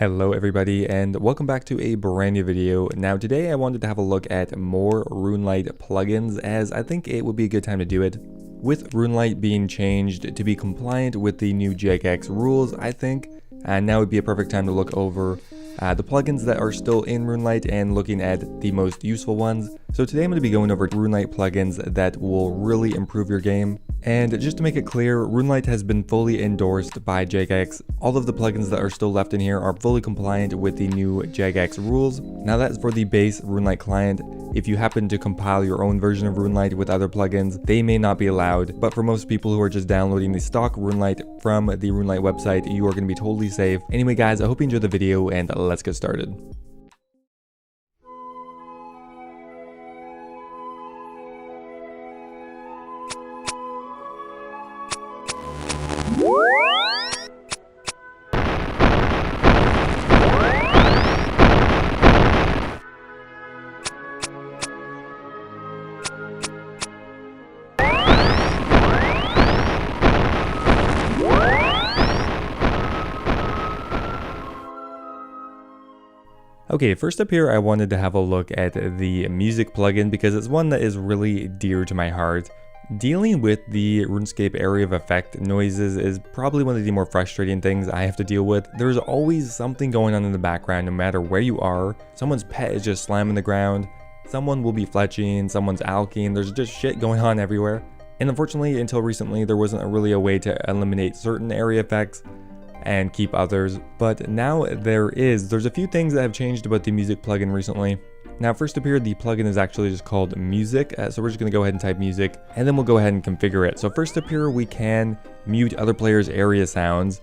Hello everybody and welcome back to a brand new video. Now today I wanted to have a look at more RuneLite plugins, as I think it would be a good time to do it. With RuneLite being changed to be compliant with the new Jagex rules, I think now would be a perfect time to look over the plugins that are still in RuneLite and looking at the most useful ones. So today I'm going to be going over RuneLite plugins that will really improve your game. And just to make it clear, RuneLite has been fully endorsed by Jagex. All of the plugins that are still left in here are fully compliant with the new Jagex rules. Now that's for the base RuneLite client. If you happen to compile your own version of RuneLite with other plugins, they may not be allowed. But for most people who are just downloading the stock RuneLite from the RuneLite website, you are going to be totally safe. Anyway guys, I hope you enjoyed the video and let's get started. Okay, first up here I wanted to have a look at the music plugin because it's one that is really dear to my heart. Dealing with the RuneScape area of effect noises is probably one of the more frustrating things I have to deal with. There's always something going on in the background no matter where you are. Someone's pet is just slamming the ground, someone will be fletching, someone's alking, there's just shit going on everywhere. And unfortunately, until recently, there wasn't really a way to eliminate certain area effects and keep others, but now there's a few things that have changed about the music plugin recently. Now first up here, the plugin is actually just called music, so we're just going to go ahead and type music and then we'll go ahead and configure it. So first up here we can mute other players' area sounds.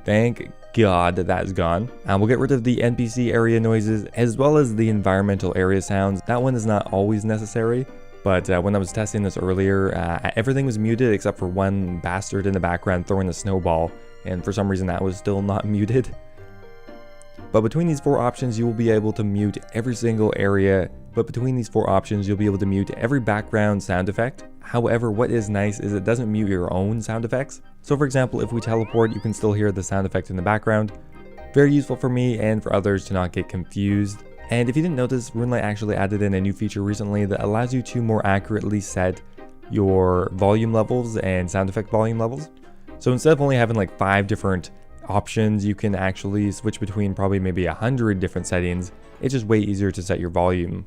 Thank God that is gone. We'll get rid of the NPC area noises as well as the environmental area sounds. That one is not always necessary, but when I was testing this earlier, everything was muted except for one bastard in the background throwing a snowball. And for some reason that was still not muted. But between these four options you will be able to mute every single area, but between these four options you'll be able to mute every background sound effect. However, what is nice is it doesn't mute your own sound effects. So for example, if we teleport, you can still hear the sound effect in the background. Very useful for me and for others to not get confused. And if you didn't notice, RuneLite actually added in a new feature recently that allows you to more accurately set your volume levels and sound effect volume levels. So instead of only having like 5 different options, you can actually switch between probably maybe 100 different settings. It's just way easier to set your volume.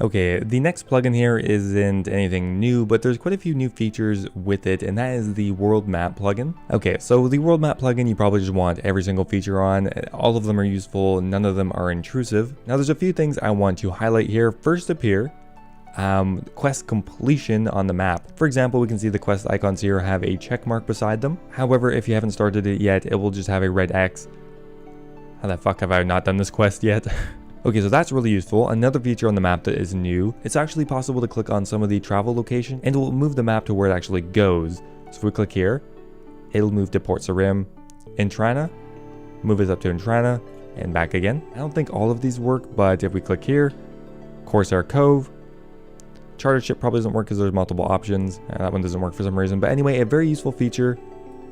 Okay, the next plugin here isn't anything new, but there's quite a few new features with it, and that is the world map plugin. Okay, so the world map plugin, you probably just want every single feature on. All of them are useful, none of them are intrusive. Now there's a few things I want to highlight here. First up here, quest completion on the map. For example, we can see the quest icons here have a check mark beside them. However, if you haven't started it yet, it will just have a red X. How the fuck have I not done this quest yet? Okay, so that's really useful. Another feature on the map that is new, it's actually possible to click on some of the travel location and it will move the map to where it actually goes. So if we click here, it'll move to Port Sarim, Intrana, move us up to Intrana, and back again. I don't think all of these work, but if we click here, Corsair Cove, Charter ship probably doesn't work because there's multiple options. That one doesn't work for some reason. But anyway, a very useful feature,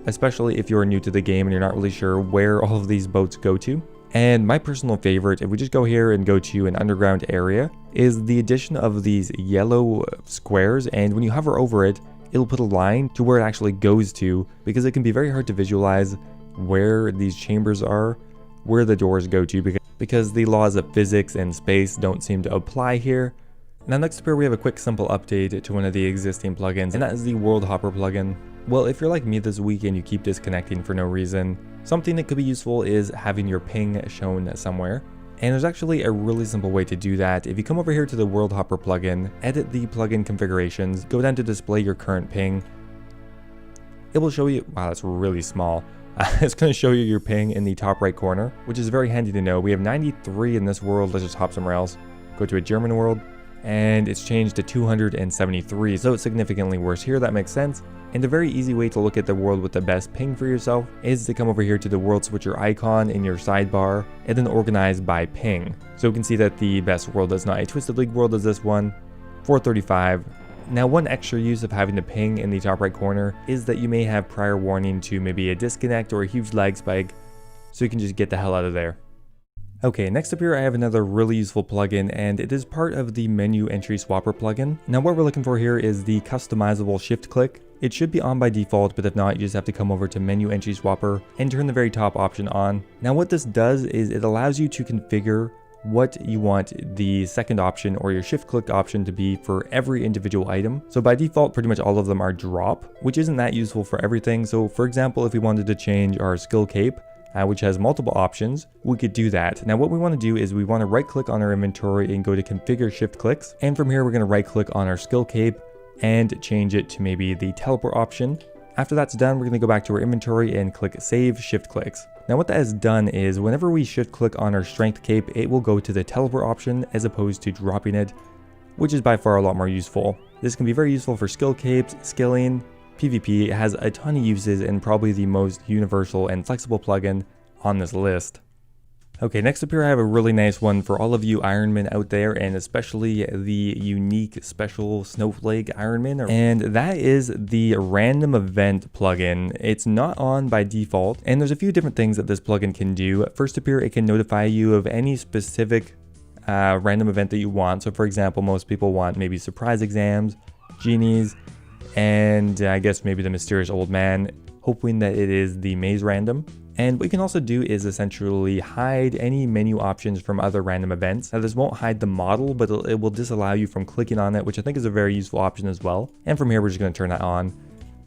especially if you're new to the game and you're not really sure where all of these boats go to. And my personal favorite, if we just go here and go to an underground area, is the addition of these yellow squares. And when you hover over it, it'll put a line to where it actually goes to, because it can be very hard to visualize where these chambers are, where the doors go to, because the laws of physics and space don't seem to apply here. Now next up here we have a quick simple update to one of the existing plugins, and that is the World Hopper plugin. Well, if you're like me this week and you keep disconnecting for no reason, something that could be useful is having your ping shown somewhere. And there's actually a really simple way to do that. If you come over here to the World Hopper plugin, edit the plugin configurations, go down to display your current ping. It will show you, wow, that's really small. It's going to show you your ping in the top right corner, which is very handy to know. We have 93 in this world. Let's just hop somewhere else. Go to a German world. And it's changed to 273, so it's significantly worse here. That makes sense. And a very easy way to look at the world with the best ping for yourself is to come over here to the world switcher icon in your sidebar and then organize by ping. So we can see that the best world that's not a Twisted League world is this one, 435. Now, one extra use of having the ping in the top right corner is that you may have prior warning to maybe a disconnect or a huge lag spike. so you can just get the hell out of there. Okay, next up here I have another really useful plugin, and it is part of the menu entry swapper plugin. Now what we're looking for here is the customizable shift click. It should be on by default, but if not, you just have to come over to menu entry swapper and turn the very top option on. Now what this does is it allows you to configure what you want the second option or your shift click option to be for every individual item. So by default, pretty much all of them are drop, which isn't that useful for everything. So for example, if we wanted to change our skill cape, which has multiple options, we could do that. Now what we want to do is we want to right click on our inventory and go to configure shift clicks. And from here, we're going to right click on our skill cape and change it to maybe the teleport option. After that's done, we're going to go back to our inventory and click save shift clicks. Now what that has done is whenever we shift click on our strength cape, it will go to the teleport option as opposed to dropping it, which is by far a lot more useful. This can be very useful for skill capes, skilling, PvP. It has a ton of uses and probably the most universal and flexible plugin on this list. Okay, next up here I have a really nice one for all of you Ironmen out there, and especially the unique special snowflake Ironman, and that is the random event plugin. It's not on by default, and there's a few different things that this plugin can do. First up here, it can notify you of any specific random event that you want. So for example, most people want maybe surprise exams, genies, and I guess maybe the mysterious old man, hoping that it is the maze random. And what you can also do is essentially hide any menu options from other random events. Now this won't hide the model, but it will disallow you from clicking on it, which I think is a very useful option as well. And from here, we're just going to turn that on.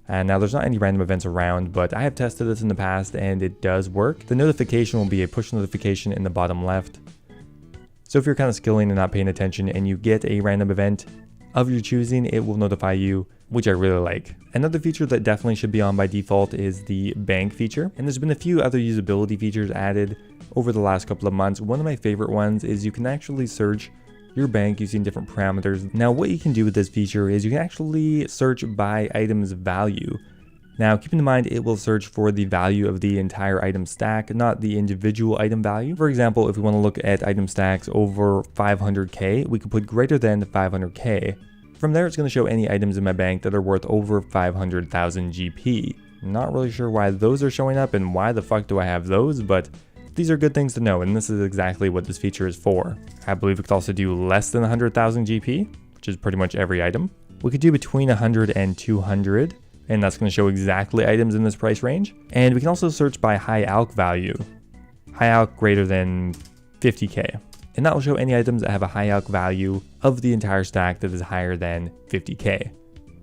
And now there's not any random events around, but I have tested this in the past and it does work. The notification will be a push notification in the bottom left. So if you're kind of skilling and not paying attention and you get a random event of your choosing, it will notify you, which I really like. Another feature that definitely should be on by default is the bank feature. And there's been a few other usability features added over the last couple of months. One of my favorite ones is you can actually search your bank using different parameters. Now what you can do with this feature is you can actually search by item's value. Now keep in mind it will search for the value of the entire item stack, not the individual item value. For example, if we want to look at item stacks over 500k, we could put greater than 500k. From there, it's going to show any items in my bank that are worth over 500,000 GP. Not really sure why those are showing up and why the fuck do I have those, but these are good things to know, and this is exactly what this feature is for. I believe we could also do less than 100,000 GP, which is pretty much every item. We could do between 100 and 200, and that's going to show exactly items in this price range. And we can also search by high alch value. High alch greater than 50k. And that will show any items that have a high alch value of the entire stack that is higher than 50k.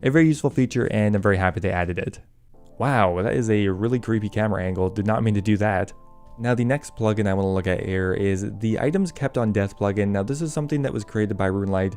A very useful feature, and I'm very happy they added it. Wow, that is a really creepy camera angle. Did not mean to do that. Now the next plugin I want to look at here is the items kept on death plugin. Now this is something that was created by RuneLite,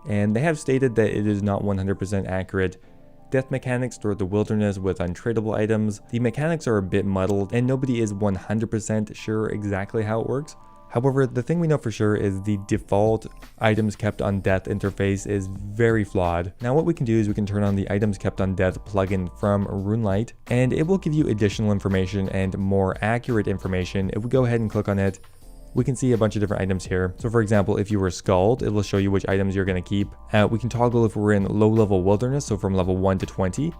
and they have stated that it is not 100% accurate. Death mechanics throughout the wilderness with untradeable items. The mechanics are a bit muddled, and nobody is 100% sure exactly how it works. However, the thing we know for sure is the default items kept on death interface is very flawed. Now what we can do is we can turn on the items kept on death plugin from RuneLite, and it will give you additional information and more accurate information. If we go ahead and click on it, we can see a bunch of different items here. So for example, if you were skulled, it will show you which items you're going to keep. We can toggle if we're in low level wilderness, so from level 1 to 20.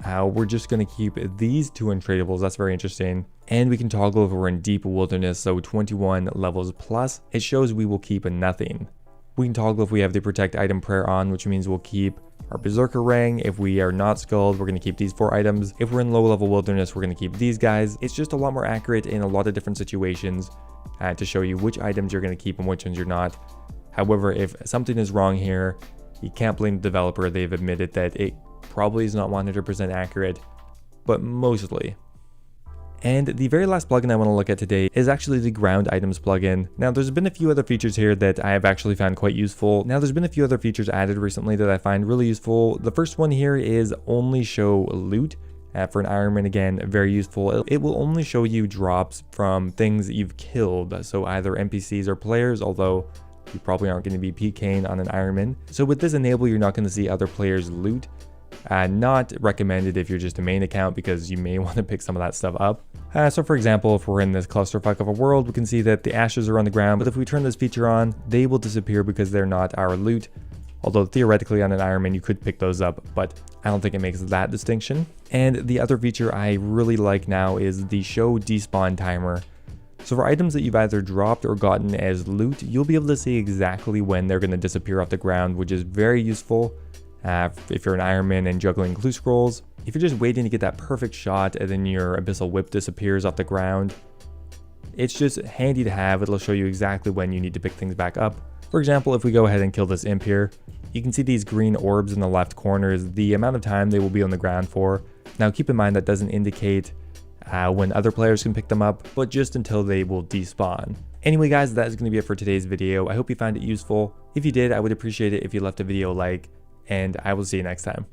We're just going to keep these two untradables. That's very interesting. And we can toggle if we're in deep wilderness, so 21 levels plus. It shows we will keep nothing. We can toggle if we have the protect item prayer on, which means we'll keep our berserker ring. If we are not skulled, we're going to keep these 4 items. If we're in low level wilderness, we're going to keep these guys. It's just a lot more accurate in a lot of different situations to show you which items you're going to keep and which ones you're not. However, if something is wrong here, you can't blame the developer. They've admitted that it probably is not 100% accurate, but mostly. And the very last plugin I want to look at today is actually the ground items plugin. Now there's been a few other features here that I have actually found quite useful. Now there's been a few other features added recently that I find really useful. The first one here is only show loot. For an Ironman, again, very useful. It will only show you drops from things that you've killed, so either NPCs or players, although you probably aren't going to be PKing on an Ironman. So with this enable, you're not going to see other players' loot. Not recommended if you're just a main account, because you may want to pick some of that stuff up. So for example, if we're in this clusterfuck of a world, we can see that the ashes are on the ground, but if we turn this feature on, they will disappear because they're not our loot. Although theoretically on an Ironman you could pick those up, but I don't think it makes that distinction. And the other feature I really like now is the show despawn timer. So for items that you've either dropped or gotten as loot, you'll be able to see exactly when they're going to disappear off the ground, which is very useful if you're an Ironman and juggling clue scrolls. If you're just waiting to get that perfect shot and then your Abyssal Whip disappears off the ground, it's just handy to have. It'll show you exactly when you need to pick things back up. For example, if we go ahead and kill this imp here, you can see these green orbs in the left corner is the amount of time they will be on the ground for. Now keep in mind that doesn't indicate when other players can pick them up, but just until they will despawn. Anyway guys, that is going to be it for today's video. I hope you found it useful. If you did, I would appreciate it if you left a video a like, and I will see you next time.